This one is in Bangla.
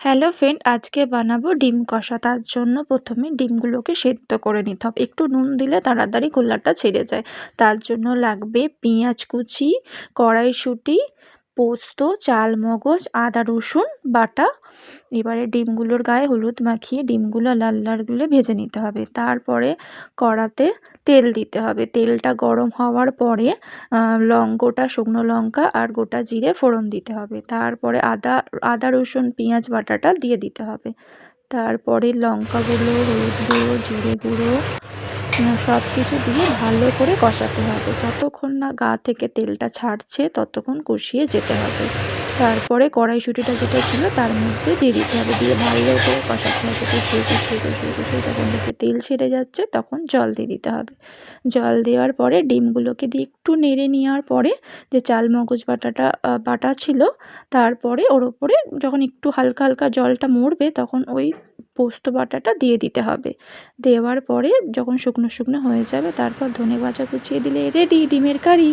হ্যালো ফ্রেন্ড, আজকে বানাবো ডিম কষা। তার জন্য প্রথমে ডিমগুলোকে সেদ্ধ করে নিতে হবে। একটু নুন দিলে তাড়াতাড়ি খোলাটা ছেড়ে যায়। তার জন্য লাগবে পেঁয়াজ কুচি, কড়াইশুঁটি, পোস্ত, চালমগজ, আদা রসুন বাটা। এবারে ডিমগুলোর গায়ে হলুদ মাখিয়ে ডিমগুলো লাল লাল করে ভেজে নিতে হবে। তারপরে কড়াতে তেল দিতে হবে। তেলটা গরম হওয়ার পরে গোটা শুকনো লঙ্কা আর গোটা জিরে ফোড়ন দিতে হবে। তারপরে আদা রসুন পেঁয়াজ বাটাটা দিয়ে দিতে হবে। তারপরে লঙ্কা গুঁড়ো, হলুদ গুঁড়ো, জিরে গুঁড়ো সব কিছু দিয়ে ভালো করে কষাতে হবে। যতক্ষণ না গা থেকে তেলটা ছাড়ছে ততক্ষণ কষিয়ে যেতে হবে। তারপরে কড়াইশুঁটিটা যেটা ছিল তার মধ্যে দিয়ে দিতে হবে, দিয়ে ভালো করে কষাতে হবে। কষিয়ে কষিয়ে কষিয়ে কষিয়ে যখন দেখে তেল ছেড়ে যাচ্ছে তখন জল দিয়ে দিতে হবে। জল দেওয়ার পরে ডিমগুলোকে দিয়ে একটু নেড়ে নেওয়ার পরে যে চালমগজ বাটা ছিল, তারপরে ওর ওপরে যখন একটু হালকা হালকা জলটা মরবে তখন ওই পোস্ত বাটাটা দিয়ে দিতে হবে। দেওয়ার পরে যখন শুকনো শুকনো হয়ে যাবে তারপর ধনে ভাজা কুচিয়ে দিলে রেডি ডিমের কারি।